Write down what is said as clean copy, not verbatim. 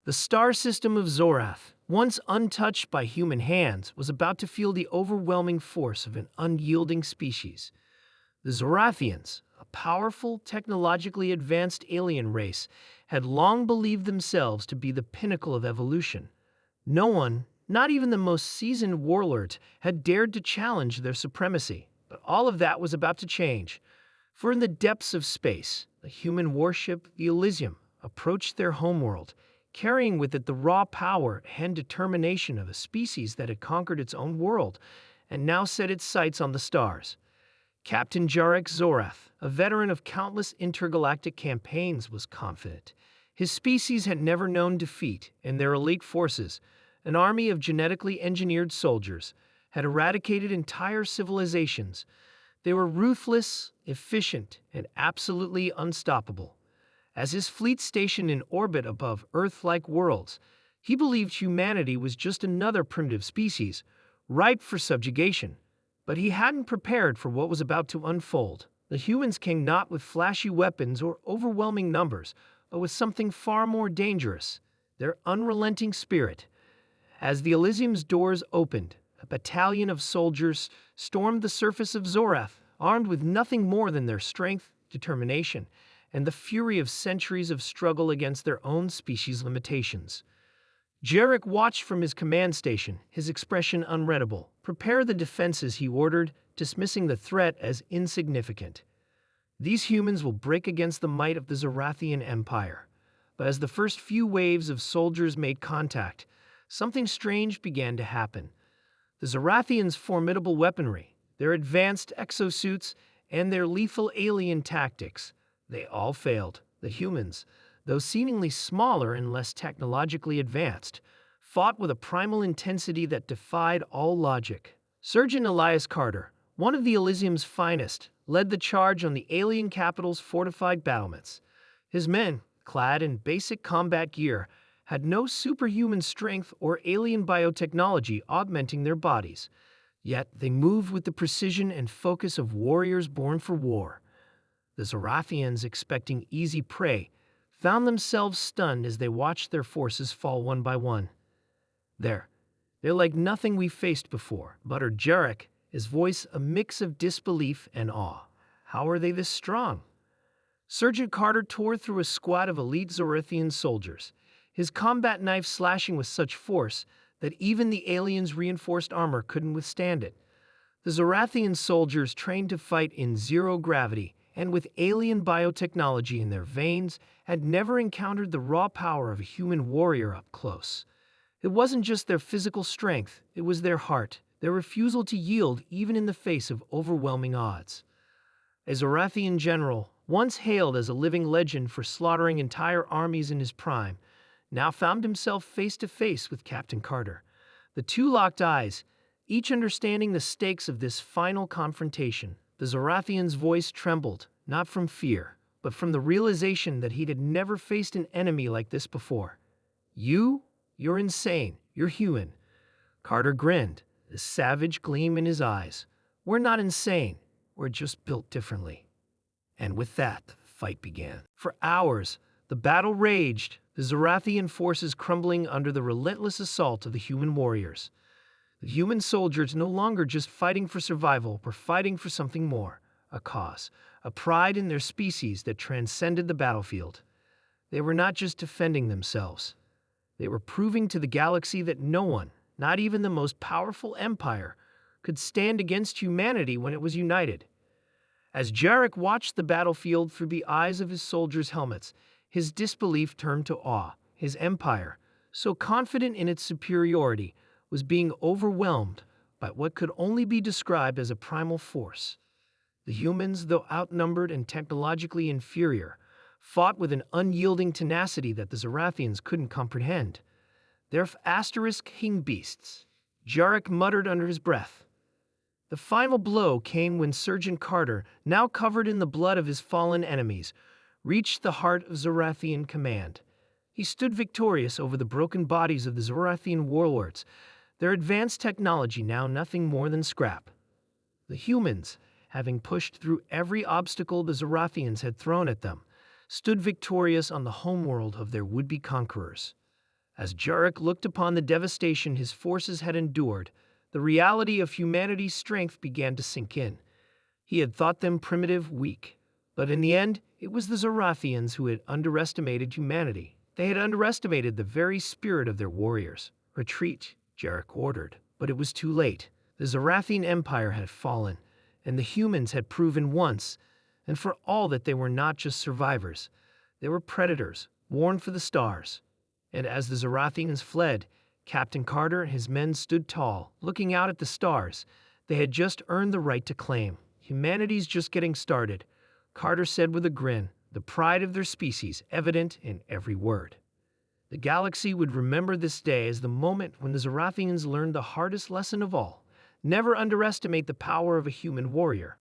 The star system of Zorath, once untouched by human hands, was about to feel the overwhelming force of an unyielding species. The Zorathians, a powerful, technologically advanced alien race, had long believed themselves to be the pinnacle of evolution. No one, not even the most seasoned warlords, had dared to challenge their supremacy. But all of that was about to change. For in the depths of space, a human warship, the Elysium, approached their homeworld, carrying with it the raw power and determination of a species that had conquered its own world and now set its sights on the stars. Captain Jarek Zorath, a veteran of countless intergalactic campaigns, was confident. His species had never known defeat, and their elite forces, an army of genetically engineered soldiers, had eradicated entire civilizations. They were ruthless, efficient, and absolutely unstoppable. As his fleet stationed in orbit above Earth-like worlds, he believed humanity was just another primitive species, ripe for subjugation. But he hadn't prepared for what was about to unfold. The humans came not with flashy weapons or overwhelming numbers, but with something far more dangerous, their unrelenting spirit. As the Elysium's doors opened, a battalion of soldiers stormed the surface of Zorath, armed with nothing more than their strength, determination, and the fury of centuries of struggle against their own species' limitations. Jarek watched from his command station, his expression unreadable. "Prepare the defenses," he ordered, dismissing the threat as insignificant. "These humans will break against the might of the Zorathian Empire." But as the first few waves of soldiers made contact, something strange began to happen. The Zorathians' formidable weaponry, their advanced exosuits, and their lethal alien tactics, they all failed. The humans, though seemingly smaller and less technologically advanced, fought with a primal intensity that defied all logic. Surgeon Elias Carter, one of the Elysium's finest, led the charge on the alien capital's fortified battlements. His men, clad in basic combat gear, had no superhuman strength or alien biotechnology augmenting their bodies. Yet they moved with the precision and focus of warriors born for war. The Zorathians, expecting easy prey, found themselves stunned as they watched their forces fall one by one. They're like nothing we've faced before," muttered Jarek, his voice a mix of disbelief and awe. "How are they this strong?" Sergeant Carter tore through a squad of elite Zorathian soldiers, his combat knife slashing with such force that even the aliens' reinforced armor couldn't withstand it. The Zorathian soldiers, trained to fight in zero gravity and with alien biotechnology in their veins, had never encountered the raw power of a human warrior up close. It wasn't just their physical strength, it was their heart, their refusal to yield even in the face of overwhelming odds. A Zorathian general, once hailed as a living legend for slaughtering entire armies in his prime, now found himself face to face with Captain Carter. The two locked eyes, each understanding the stakes of this final confrontation. The Zorathian's voice trembled, not from fear, but from the realization that he had never faced an enemy like this before. You're insane. You're human." Carter grinned, a savage gleam in his eyes. "We're not insane. We're just built differently." And with that, the fight began. For hours, the battle raged, the Zorathian forces crumbling under the relentless assault of the human warriors. The human soldiers, no longer just fighting for survival, were fighting for something more, a cause, a pride in their species that transcended the battlefield. They were not just defending themselves. They were proving to the galaxy that no one, not even the most powerful empire, could stand against humanity when it was united. As Jarek watched the battlefield through the eyes of his soldiers' helmets, his disbelief turned to awe. His empire, so confident in its superiority, was being overwhelmed by what could only be described as a primal force. The humans, though outnumbered and technologically inferior, fought with an unyielding tenacity that the Zorathians couldn't comprehend. "They're *king beasts," Jarek muttered under his breath. The final blow came when Sergeant Carter, now covered in the blood of his fallen enemies, reached the heart of Zorathian command. He stood victorious over the broken bodies of the Zorathian warlords, their advanced technology now nothing more than scrap. The humans, having pushed through every obstacle the Zorathians had thrown at them, stood victorious on the homeworld of their would-be conquerors. As Jarek looked upon the devastation his forces had endured, the reality of humanity's strength began to sink in. He had thought them primitive, weak. But in the end, it was the Zorathians who had underestimated humanity. They had underestimated the very spirit of their warriors. "Retreat," Jarek ordered. But it was too late. The Zorathian Empire had fallen, and the humans had proven once and for all that they were not just survivors. They were predators, born for the stars. And as the Zorathians fled, Captain Carter and his men stood tall, looking out at the stars they had just earned the right to claim. "Humanity's just getting started," Carter said with a grin, the pride of their species evident in every word. The galaxy would remember this day as the moment when the Zorathians learned the hardest lesson of all: never underestimate the power of a human warrior.